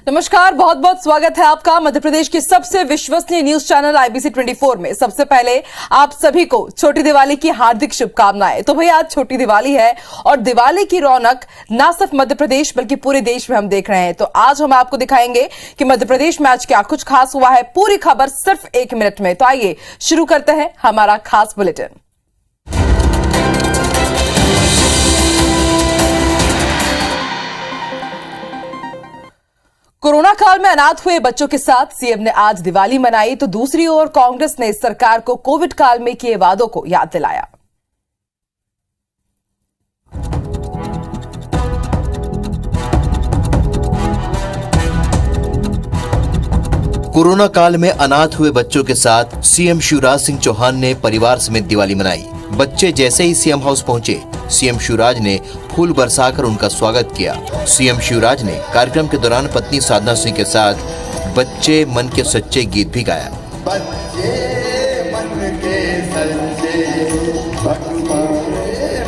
नमस्कार, बहुत बहुत स्वागत है आपका मध्य प्रदेश के सबसे विश्वसनीय न्यूज चैनल IBC 24 में। सबसे पहले आप सभी को छोटी दिवाली की हार्दिक शुभकामनाएं। तो भाई आज छोटी दिवाली है और दिवाली की रौनक न सिर्फ मध्य प्रदेश बल्कि पूरे देश में हम देख रहे हैं। तो आज हम आपको दिखाएंगे कि मध्य प्रदेश में आज क्या कुछ खास हुआ है, पूरी खबर सिर्फ 1 मिनट में। तो आइए शुरू करते हैं हमारा खास बुलेटिन। कोरोना काल में अनाथ हुए बच्चों के साथ सीएम ने आज दिवाली मनाई, तो दूसरी ओर कांग्रेस ने सरकार को कोविड काल में किए वादों को याद दिलाया। कोरोना काल में अनाथ हुए बच्चों के साथ सीएम शिवराज सिंह चौहान ने परिवार समेत दिवाली मनाई। बच्चे जैसे ही सीएम हाउस पहुंचे, सीएम शिवराज ने फूल बरसाकर उनका स्वागत किया। सीएम शिवराज ने कार्यक्रम के दौरान पत्नी साधना सिंह के साथ बच्चे मन के सच्चे गीत भी गाया। बच्चे मन के सच्चे,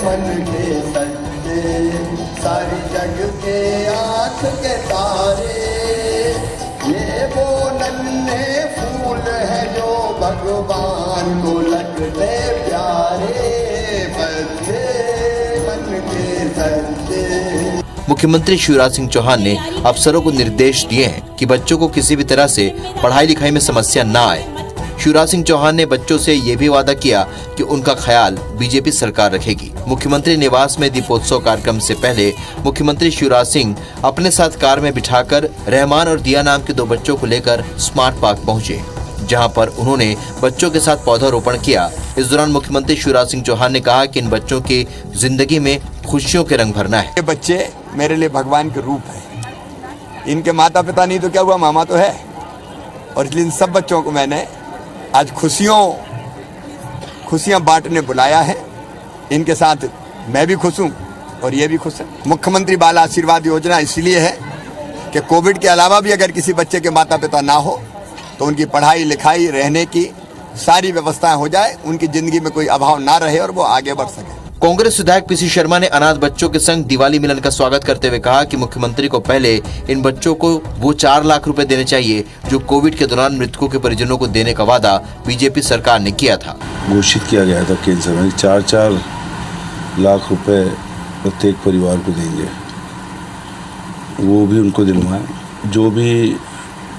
मन के सच्चे, सारी जग के आँख के तारे, ये वो नन्हे फूल है जो भगवान को लगते प्यारे। बच्चे मन के सच्चे। मुख्यमंत्री शिवराज सिंह चौहान ने अफसरों को निर्देश दिए हैं कि बच्चों को किसी भी तरह से पढ़ाई लिखाई में समस्या न आए। शिवराज सिंह चौहान ने बच्चों से ये भी वादा किया कि उनका ख्याल बीजेपी सरकार रखेगी। मुख्यमंत्री निवास में दीपोत्सव कार्यक्रम से पहले मुख्यमंत्री शिवराज सिंह अपने साथ कार में बिठाकर रहमान और दिया नाम के 2 बच्चों को लेकर स्मार्ट पार्क पहुंचे, जहां पर उन्होंने बच्चों के साथ पौधारोपण किया। इस दौरान मुख्यमंत्री शिवराज सिंह चौहान ने कहा कि इन बच्चों की जिंदगी में खुशियों के रंग भरना है। ये बच्चे मेरे लिए भगवान के रूप है। इनके माता पिता नहीं तो क्या हुआ, मामा तो है। और इसलिए इन सब बच्चों को मैंने आज खुशियां बांटने बुलाया है। इनके साथ मैं भी खुश हूँ और ये भी खुश है। मुख्यमंत्री बाल आशीर्वाद योजना इसलिए है कि कोविड के अलावा भी अगर किसी बच्चे के माता पिता ना हो तो उनकी पढ़ाई लिखाई रहने की सारी व्यवस्थाएं हो जाए, उनकी जिंदगी में कोई अभाव ना रहे और वो आगे बढ़ सके। कांग्रेस विधायक पीसी शर्मा ने अनाथ बच्चों के संग दिवाली मिलन का स्वागत करते हुए कहा कि मुख्यमंत्री को पहले इन बच्चों को वो 4 लाख रुपए देने चाहिए जो कोविड के दौरान मृतकों के परिजनों को देने का वादा बीजेपी सरकार ने किया था। घोषित किया गया था केंद्र सरकार ने 4-4 लाख रुपए प्रत्येक परिवार को देंगे, वो भी उनको दिलवाएं। जो भी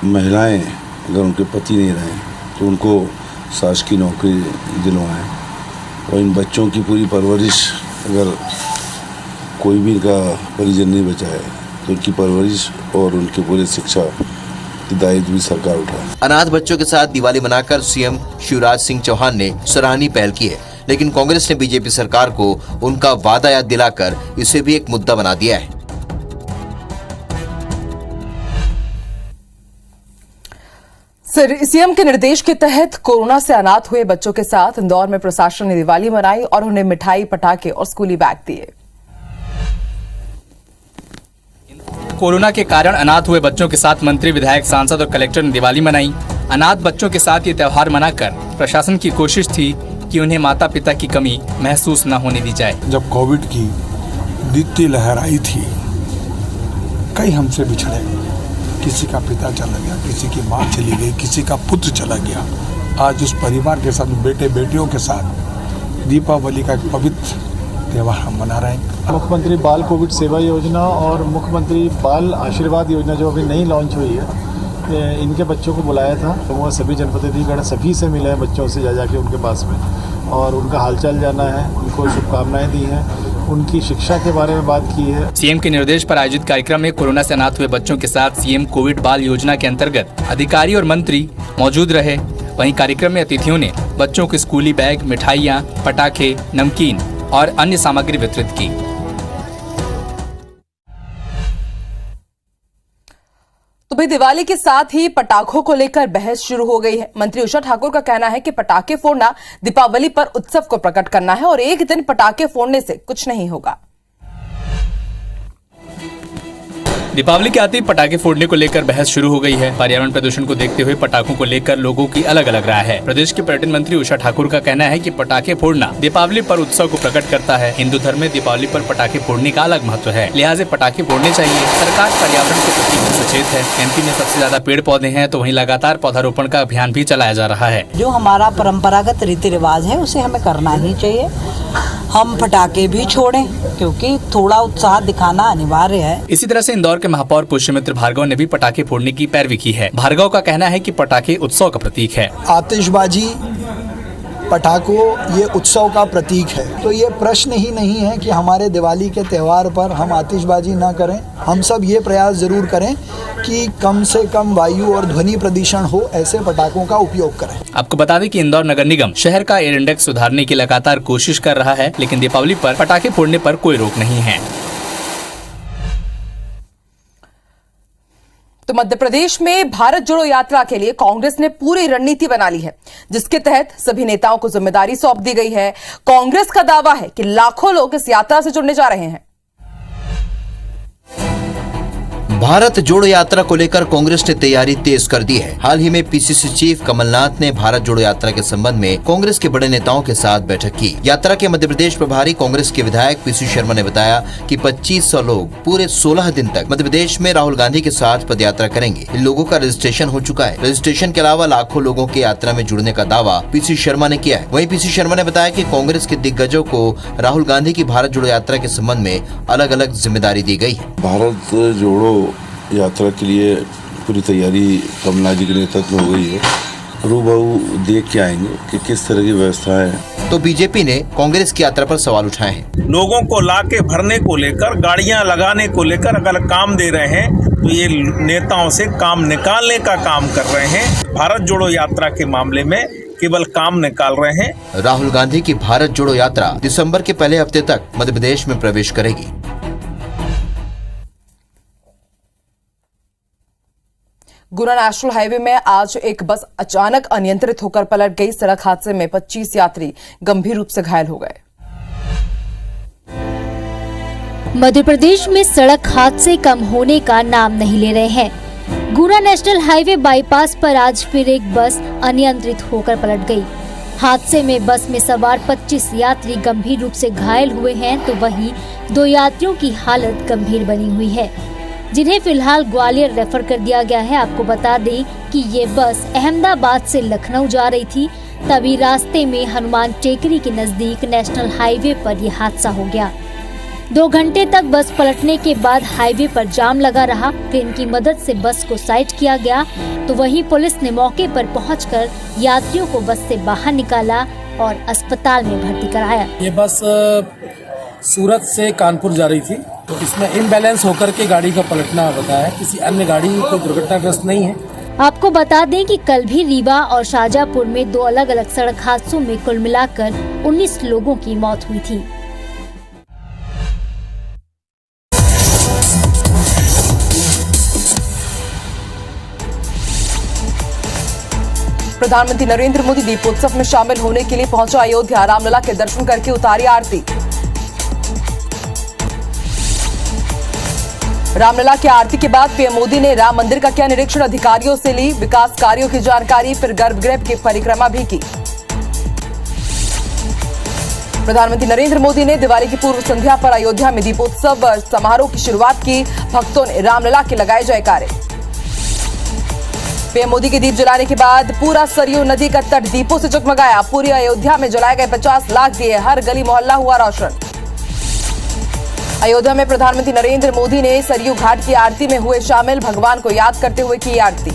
महिलाएं अगर उनके पति नहीं रहे तो उनको शासकीय नौकरी दिलवाएं। और इन बच्चों की पूरी परवरिश, अगर कोई भी इनका परिजन नहीं बचा है तो उनकी परवरिश और उनके पूरे शिक्षा की दायित्व भी सरकार उठाए। अनाथ बच्चों के साथ दिवाली मनाकर सीएम शिवराज सिंह चौहान ने सराहनीय पहल की है, लेकिन कांग्रेस ने बीजेपी सरकार को उनका वादा याद दिलाकर इसे भी एक मुद्दा बना दिया है। सीएम के निर्देश के तहत कोरोना से अनाथ हुए बच्चों के साथ इंदौर में प्रशासन ने दिवाली मनाई और उन्हें मिठाई, पटाखे और स्कूली बैग दिए। कोरोना के कारण अनाथ हुए बच्चों के साथ मंत्री, विधायक, सांसद और कलेक्टर ने दिवाली मनाई। अनाथ बच्चों के साथ ये त्योहार मनाकर प्रशासन की कोशिश थी कि उन्हें माता पिता की कमी महसूस न होने दी जाए। जब कोविड की द्वितीय लहर आई थी, कई हमसे बिछड़े, किसी का पिता चला गया, किसी की माँ चली गई, किसी का पुत्र चला गया। आज उस परिवार के साथ, बेटे बेटियों के साथ दीपावली का एक पवित्र त्यौहार हम मना रहे हैं। मुख्यमंत्री बाल कोविड सेवा योजना और मुख्यमंत्री बाल आशीर्वाद योजना जो अभी नई लॉन्च हुई है, इनके बच्चों को बुलाया था। तो वो सभी जनप्रतिनिधिगण सभी से मिले हैं, बच्चों से जाके उनके पास में, और उनका हालचाल जाना है, उनको शुभकामनाएं दी हैं, उनकी शिक्षा के बारे में बात की है। सीएम के निर्देश पर आयोजित कार्यक्रम में कोरोना से अनाथ हुए बच्चों के साथ सीएम कोविड बाल योजना के अंतर्गत अधिकारी और मंत्री मौजूद रहे। वहीं कार्यक्रम में अतिथियों ने बच्चों को स्कूली बैग, मिठाइयाँ, पटाखे, नमकीन और अन्य सामग्री वितरित की। तो भाई दिवाली के साथ ही पटाखों को लेकर बहस शुरू हो गई है। मंत्री उषा ठाकुर का कहना है कि पटाखे फोड़ना दीपावली पर उत्सव को प्रकट करना है और एक दिन पटाखे फोड़ने से कुछ नहीं होगा। दीपावली के आते ही पटाखे फोड़ने को लेकर बहस शुरू हो गई है। पर्यावरण प्रदूषण को देखते हुए पटाखों को लेकर लोगों की अलग अलग राय है। प्रदेश के पर्यटन मंत्री उषा ठाकुर का कहना है कि पटाखे फोड़ना दीपावली पर उत्सव को प्रकट करता है। हिंदू धर्म में दीपावली पर पटाखे फोड़ने का अलग महत्व है, लिहाजा पटाखे फोड़ने चाहिए। सरकार पर्यावरण के प्रति सचेत है। एमपी में सबसे ज्यादा पेड़ पौधे हैं, तो वहीं लगातार पौधारोपण का अभियान भी चलाया जा रहा है। जो हमारा परंपरागत रीति रिवाज है उसे हमें करना ही चाहिए। हम पटाखे भी छोड़ें क्योंकि थोड़ा उत्साह दिखाना अनिवार्य है। इसी तरह से इंदौर के महापौर पुष्यमित्र भार्गव ने भी पटाखे फोड़ने की पैरवी की है। भार्गव का कहना है कि पटाखे उत्सव का प्रतीक है। आतिशबाजी पटाखों ये उत्सव का प्रतीक है, तो ये प्रश्न ही नहीं है कि हमारे दिवाली के त्यौहार पर हम आतिशबाजी ना करें। हम सब ये प्रयास जरूर करें कि कम से कम वायु और ध्वनि प्रदूषण हो, ऐसे पटाखों का उपयोग करें। आपको बता दें कि इंदौर नगर निगम शहर का एयर इंडेक्स सुधारने की लगातार कोशिश कर रहा है, लेकिन दीपावली पर पटाखे फोड़ने पर कोई रोक नहीं है। तो मध्य प्रदेश में भारत जोड़ो यात्रा के लिए कांग्रेस ने पूरी रणनीति बना ली है, जिसके तहत सभी नेताओं को जिम्मेदारी सौंप दी गई है। कांग्रेस का दावा है कि लाखों लोग इस यात्रा से जुड़ने जा रहे हैं। भारत जोड़ो यात्रा को लेकर कांग्रेस ने तैयारी तेज कर दी है। हाल ही में पीसीसी चीफ कमलनाथ ने भारत जोड़ो यात्रा के संबंध में कांग्रेस के बड़े नेताओं के साथ बैठक की। यात्रा के मध्य प्रदेश प्रभारी कांग्रेस के विधायक पीसी शर्मा ने बताया कि 2500 लोग पूरे 16 दिन तक मध्य प्रदेश में राहुल गांधी के साथ पदयात्रा करेंगे। इन लोगों का रजिस्ट्रेशन हो चुका है। रजिस्ट्रेशन के अलावा लाखों लोगों के यात्रा में जुड़ने का दावा पीसी शर्मा ने किया है। वहीं पीसी शर्मा ने बताया कि कांग्रेस के दिग्गजों को राहुल गांधी की भारत जोड़ो यात्रा के संबंध में अलग अलग जिम्मेदारी दी गई है। भारत जोड़ो यात्रा के लिए पूरी तैयारी कमलनाथ जी के नेतृत्व में हो गई है। रूबरू देख के आएंगे कि किस तरह की व्यवस्था है। तो बीजेपी ने कांग्रेस की यात्रा पर सवाल उठाए हैं। लोगों को लाके भरने को लेकर, गाड़ियां लगाने को लेकर अगर काम दे रहे हैं तो ये नेताओं से काम निकालने का काम कर रहे हैं। भारत जोड़ो यात्रा के मामले में केवल काम निकाल रहे हैं। राहुल गांधी की भारत जोड़ो यात्रा दिसंबर के पहले हफ्ते तक मध्य प्रदेश में प्रवेश करेगी। गुना नेशनल हाईवे में आज एक बस अचानक अनियंत्रित होकर पलट गई। सड़क हादसे में 25 यात्री गंभीर रूप से घायल हो गए। मध्य प्रदेश में सड़क हादसे कम होने का नाम नहीं ले रहे हैं। गुना नेशनल हाईवे बाईपास पर आज फिर एक बस अनियंत्रित होकर पलट गई। हादसे में बस में सवार 25 यात्री गंभीर रूप से घायल हुए हैं, तो वहीं 2 यात्रियों की हालत गंभीर बनी हुई है, जिन्हें फिलहाल ग्वालियर रेफर कर दिया गया है। आपको बता दें कि ये बस अहमदाबाद से लखनऊ जा रही थी, तभी रास्ते में हनुमान टेकरी के नजदीक नेशनल हाईवे पर यह हादसा हो गया। 2 घंटे तक बस पलटने के बाद हाईवे पर जाम लगा रहा। क्रेन की मदद से बस को साइड किया गया, तो वहीं पुलिस ने मौके पर पहुंचकर यात्रियों को बस से बाहर निकाला और अस्पताल में भर्ती कराया। ये बस सूरत से कानपुर जा रही थी, तो इसमें इम्बैलेंस होकर के गाड़ी का पलटना बताया। किसी अन्य गाड़ी को दुर्घटनाग्रस्त नहीं है। आपको बता दें कि कल भी रीवा और शाहजहांपुर में 2 अलग अलग सड़क हादसों में कुल मिलाकर 19 लोगों की मौत हुई थी। प्रधानमंत्री नरेंद्र मोदी दीपोत्सव में शामिल होने के लिए पहुंचा अयोध्या। रामलला के दर्शन करके उतारी आरती। रामलला की आरती के बाद पीएम मोदी ने राम मंदिर का किया निरीक्षण। अधिकारियों से ली विकास कार्यों की जानकारी, फिर गर्भगृह की परिक्रमा भी की। प्रधानमंत्री नरेंद्र मोदी ने दिवाली की पूर्व संध्या पर अयोध्या में दीपोत्सव समारोह की शुरुआत की। भक्तों ने रामलला के लगाए जयकारे। पीएम मोदी के दीप जलाने के बाद पूरा सरयू नदी का तट दीपों से जगमगाया। पूरी अयोध्या में जलाए गए 50 लाख दिए, हर गली मोहल्ला हुआ रोशन। अयोध्या में प्रधानमंत्री नरेंद्र मोदी ने सरयू घाट की आरती में हुए शामिल। भगवान को याद करते हुए की आरती।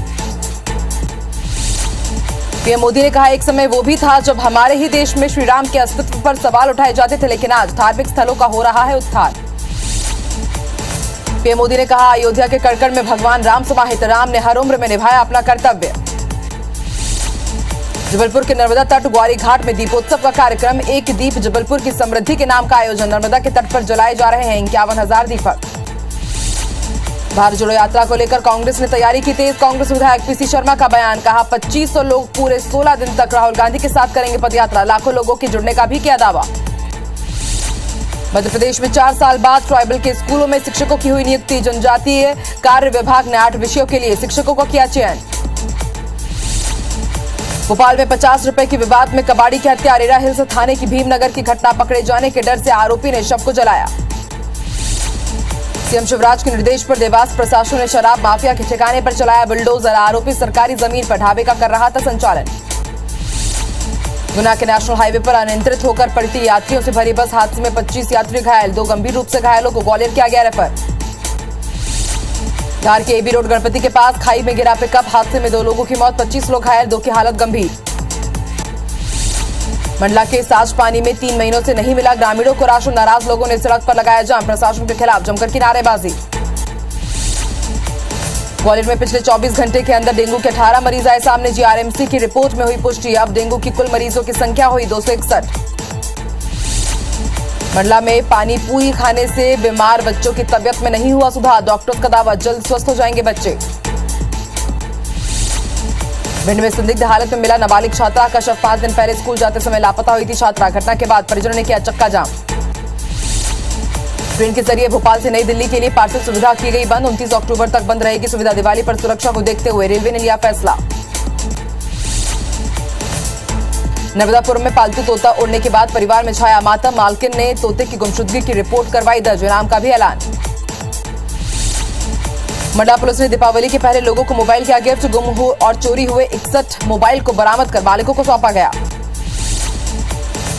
पीएम मोदी ने कहा, एक समय वो भी था जब हमारे ही देश में श्री राम के अस्तित्व पर सवाल उठाए जाते थे, लेकिन आज धार्मिक स्थलों का हो रहा है उत्थान। पीएम मोदी ने कहा, अयोध्या के कड़कड़ में भगवान राम समाहित। राम ने हर उम्र में निभाया अपना कर्तव्य। जबलपुर के नर्मदा तट ग्वारी घाट में दीपोत्सव का कार्यक्रम। एक दीप जबलपुर की समृद्धि के नाम का आयोजन। नर्मदा के तट पर जलाए जा रहे हैं 51,000 दीपक। भारत जोड़ो यात्रा को लेकर कांग्रेस ने तैयारी की तेज। कांग्रेस विधायक पीसी शर्मा का बयान, कहा 2500 लोग पूरे 16 दिन तक राहुल गांधी के साथ करेंगे पदयात्रा। लाखों लोगों के जुड़ने का भी किया दावा। मध्य प्रदेश में 4 साल बाद ट्राइबल के स्कूलों में शिक्षकों की हुई नियुक्ति। जनजातीय कार्य विभाग ने 8 विषयों के लिए शिक्षकों का किया चयन। भोपाल में 50 रुपए के विवाद में कबाड़ी की हत्या। अरेरा हिल्स थाने की भीमनगर की घटना। पकड़े जाने के डर से आरोपी ने शव को जलाया। सीएम शिवराज के निर्देश पर देवास प्रशासन ने शराब माफिया के ठिकाने पर चलाया बुलडोजर। आरोपी सरकारी जमीन पर ढाबे का कर रहा था संचालन। गुना के नेशनल हाईवे पर अनियंत्रित होकर पलटी यात्रियों से भरी बस। हादसे में 25 यात्री घायल। 2 गंभीर रूप से घायलों को ग्वालियर किया गया रेफर। धार के एबी रोड गणपति के पास खाई में गिरा पिकअप। हादसे में 2 लोगों की मौत, 25 लोग घायल, 2 की हालत गंभीर। मंडला के साज पानी में 3 महीनों से नहीं मिला ग्रामीणों को राशन। नाराज लोगों ने सड़क पर लगाया जाम। प्रशासन के खिलाफ जमकर की नारेबाजी। ग्वालियर में पिछले 24 घंटे के अंदर डेंगू के 18 मरीज आए सामने। जीआरएमसी की रिपोर्ट में हुई पुष्टि। अब डेंगू की कुल मरीजों की संख्या हुई 261। मंडला में पानी पूरी खाने से बीमार बच्चों की तबियत में नहीं हुआ सुधार। डॉक्टर्स का दावा जल्द स्वस्थ हो जाएंगे बच्चे। भिंड में संदिग्ध हालत में मिला नाबालिग छात्रा का शव। 5 दिन पहले स्कूल जाते समय लापता हुई थी छात्रा। घटना के बाद परिजनों ने किया चक्का जाम। ट्रेन के जरिए भोपाल से नई दिल्ली के लिए पार्सल सुविधा की गई बंद। 29 अक्टूबर तक बंद रहेगी सुविधा। दिवाली पर सुरक्षा को देखते हुए रेलवे ने लिया फैसला। नर्मदापुर में पालतू तोता उड़ने के बाद परिवार में छाया मातम। मालकिन ने तोते की गुमशुदगी की रिपोर्ट करवाई दर्ज। इनाम का भी ऐलान। मंडला पुलिस ने दीपावली के पहले लोगों को मोबाइल किया गिफ्ट। गुम हुए और चोरी हुए 61 मोबाइल को बरामद कर मालिकों को सौंपा गया।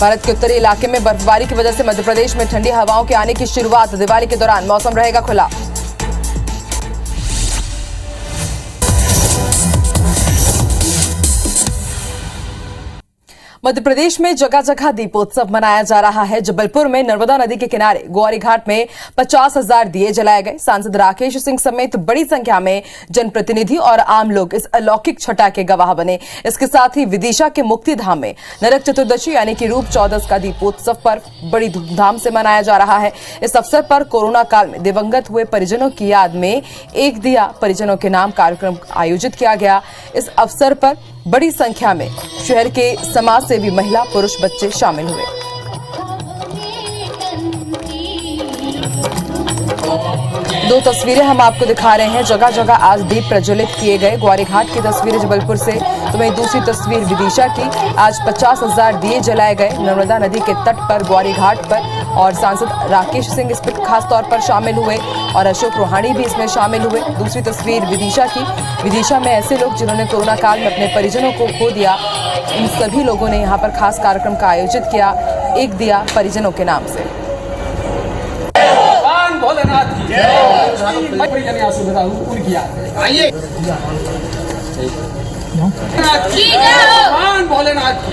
भारत के उत्तरी इलाके में बर्फबारी की वजह से मध्य प्रदेश में ठंडी हवाओं के आने की शुरुआत। दिवाली के दौरान मौसम रहेगा खुला। मध्य प्रदेश में जगह जगह दीपोत्सव मनाया जा रहा है। जबलपुर में नर्मदा नदी के किनारे ग्वारी घाट में 50,000 दिए जलाए गए। सांसद राकेश सिंह समेत बड़ी संख्या में जनप्रतिनिधि और आम लोग इस अलौकिक छटा के गवाह बने। इसके साथ ही विदिशा के मुक्तिधाम में नरक चतुर्दशी यानी कि रूप चौदस का दीपोत्सव पर्व बड़ी धूमधाम से मनाया जा रहा है। इस अवसर पर कोरोना काल में दिवंगत हुए परिजनों की याद में एक दिया परिजनों के नाम कार्यक्रम आयोजित किया गया। इस अवसर पर बड़ी संख्या में शहर के समाज सेवी महिला पुरुष बच्चे शामिल हुए। दो तस्वीरें हम आपको दिखा रहे हैं। जगह जगह आज दीप प्रज्वलित किए गए। ग्वारी घाट की तस्वीर जबलपुर से, तो वहीं दूसरी तस्वीर विदिशा की। आज 50,000 दिए जलाए गए नर्मदा नदी के तट पर ग्वारी घाट पर, और सांसद राकेश सिंह इस पर खास तौर पर शामिल हुए और अशोक रोहानी भी इसमें शामिल हुए। दूसरी तस्वीर विदिशा की। विदिशा में ऐसे लोग जिन्होंने कोरोना काल में अपने परिजनों को खो दिया, इन सभी लोगों ने यहाँ पर खास कार्यक्रम का आयोजित किया, एक दिया परिजनों के नाम से। भोलेनाथ की जय। परिजन यहाँ से बता उनकी आइए भोलेनाथ की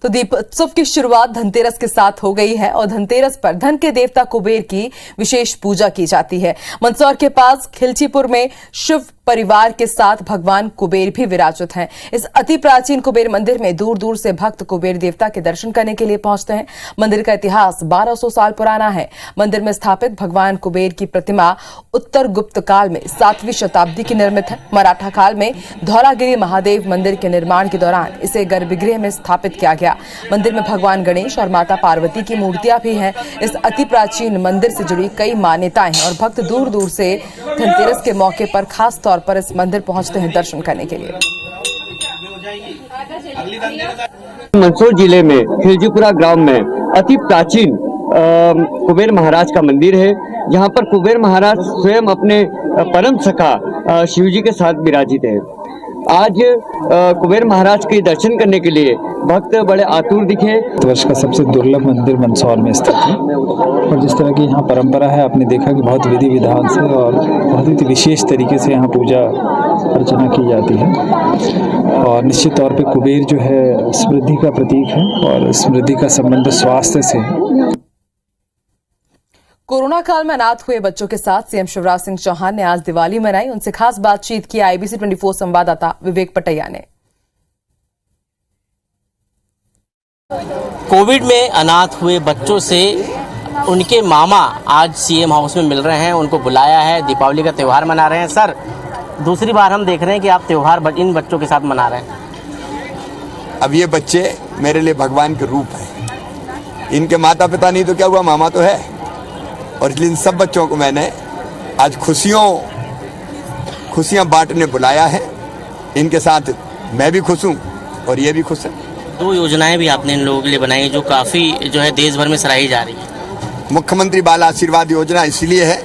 तो दीपोत्सव की शुरुआत धनतेरस के साथ हो गई है और धनतेरस पर धन के देवता कुबेर की विशेष पूजा की जाती है। मंदसौर के पास खिलचीपुर में शिव परिवार के साथ भगवान कुबेर भी विराजित हैं। इस अति प्राचीन कुबेर मंदिर में दूर दूर से भक्त कुबेर देवता के दर्शन करने के लिए पहुंचते हैं। मंदिर का इतिहास 1200 साल पुराना है। मंदिर में स्थापित भगवान कुबेर की प्रतिमा उत्तर गुप्त काल में 7वीं शताब्दी की निर्मित है। मराठा काल में धौलागिरी महादेव मंदिर के निर्माण के दौरान इसे गर्भगृह में स्थापित किया गया। मंदिर में भगवान गणेश और माता पार्वती की मूर्तियां भी हैं। इस अति प्राचीन मंदिर से जुड़ी कई मान्यताएं हैं और भक्त दूर दूर से धनतेरस के मौके पर खास तौर पर इस मंदिर पहुंचते हैं दर्शन करने के लिए। मंदसौर जिले में खिलजीपुरा ग्राम में अति प्राचीन कुबेर महाराज का मंदिर है, जहां पर कुबेर महाराज स्वयं अपने परम सखा शिवजी के साथ विराजित है। आज कुबेर महाराज के दर्शन करने के लिए भक्त बड़े आतुर दिखे। वर्ष का सबसे दुर्लभ मंदिर मंदसौर में स्थित है और जिस तरह की यहाँ परंपरा है, आपने देखा कि बहुत विधि विधान से और बहुत ही विशेष तरीके से यहाँ पूजा अर्चना की जाती है। और निश्चित तौर पे कुबेर जो है समृद्धि का प्रतीक है और समृद्धि का संबंध स्वास्थ्य से। कोरोना काल में अनाथ हुए बच्चों के साथ सीएम शिवराज सिंह चौहान ने आज दिवाली मनाई। उनसे खास बातचीत की आईबीसी 24 संवाददाता विवेक पटैया ने। कोविड में अनाथ हुए बच्चों से उनके मामा आज सीएम हाउस में मिल रहे हैं, उनको बुलाया है, दीपावली का त्यौहार मना रहे हैं। सर, दूसरी बार हम देख रहे हैं कि आप त्यौहार इन बच्चों के साथ मना रहे हैं। अब ये बच्चे मेरे लिए भगवान के रूप हैं। इनके माता पिता नहीं तो क्या हुआ, मामा तो है। और इसलिए इन सब बच्चों को मैंने आज खुशियाँ बांटने बुलाया है। इनके साथ मैं भी खुश हूँ और ये भी खुश है। 2 योजनाएं भी आपने इन लोगों के लिए बनाई जो काफ़ी जो है देश भर में सराही जा रही है। मुख्यमंत्री बाल आशीर्वाद योजना इसलिए है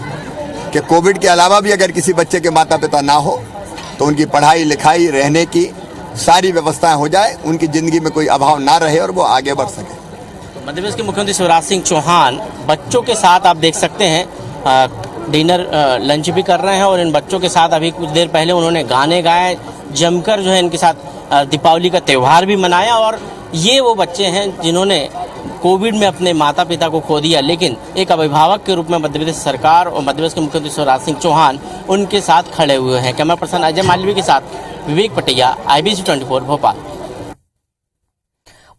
कि कोविड के अलावा भी अगर किसी बच्चे के माता पिता ना हो तो उनकी पढ़ाई लिखाई रहने की सारी व्यवस्थाएं हो जाए, उनकी ज़िंदगी में कोई अभाव ना रहे और वो आगे बढ़ सके। मध्य प्रदेश के मुख्यमंत्री शिवराज सिंह चौहान बच्चों के साथ आप देख सकते हैं डिनर लंच भी कर रहे हैं और इन बच्चों के साथ अभी कुछ देर पहले उन्होंने गाने गाए, जमकर जो है इनके साथ दीपावली का त्यौहार भी मनाया। और ये वो बच्चे हैं जिन्होंने कोविड में अपने माता पिता को खो दिया, लेकिन एक अभिभावक के रूप में मध्य प्रदेश सरकार और मध्य प्रदेश के मुख्यमंत्री शिवराज सिंह चौहान उनके साथ खड़े हुए हैं। कैमरा पर्सन अजय मालवीय के साथ विवेक पटैया, आईबीसी 24 भोपाल।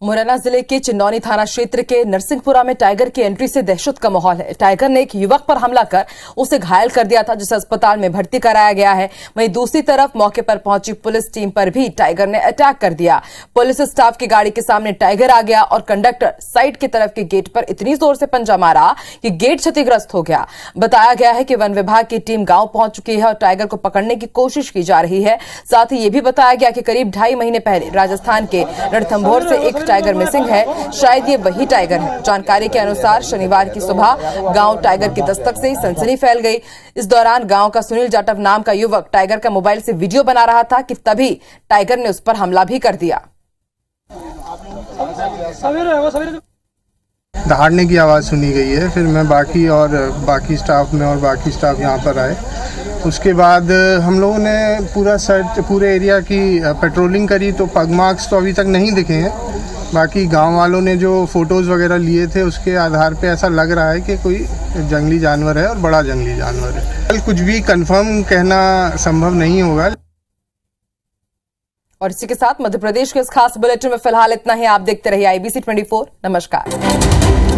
मुरैना जिले के चिन्नौनी थाना क्षेत्र के नरसिंहपुरा में टाइगर की एंट्री से दहशत का माहौल है। टाइगर ने एक युवक पर हमला कर उसे घायल कर दिया था, जिसे अस्पताल में भर्ती कराया गया है। वहीं दूसरी तरफ मौके पर पहुंची पुलिस टीम पर भी टाइगर ने अटैक कर दिया। पुलिस स्टाफ की गाड़ी के सामने टाइगर आ गया और कंडक्टर साइड की तरफ के गेट पर इतनी जोर से पंजा मारा कि गेट क्षतिग्रस्त हो गया। बताया गया है कि वन विभाग की टीम गांव पहुंच चुकी है और टाइगर को पकड़ने की कोशिश की जा रही है। साथ ही ये भी बताया गया कि करीब 2.5 महीने पहले राजस्थान के रणथंभौर से एक टाइगर मिसिंग है। शायद ये वही टाइगर है। जानकारी के अनुसार शनिवार की सुबह गांव टाइगर की दस्तक से सनसनी फैल गई। इस दौरान गांव का सुनील जाटव नाम का युवक टाइगर का मोबाइल से वीडियो बना रहा था कि तभी टाइगर ने उस पर हमला भी कर दिया। दहाड़ने की आवाज़ सुनी गई है। फिर मैं बाकी स्टाफ यहाँ पर आए। उसके बाद हम लोगों ने पूरे एरिया की पेट्रोलिंग करी तो पग मार्क्स तो अभी तक नहीं दिखे हैं। बाकी गांव वालों ने जो फोटोज़ वगैरह लिए थे उसके आधार पे ऐसा लग रहा है कि कोई जंगली जानवर है और बड़ा जंगली जानवर है। कुछ भी कंफर्म कहना संभव नहीं होगा। और इसी के साथ मध्य प्रदेश के इस खास बुलेटिन में फिलहाल इतना ही। आप देखते रहिए आईबीसी 24। नमस्कार।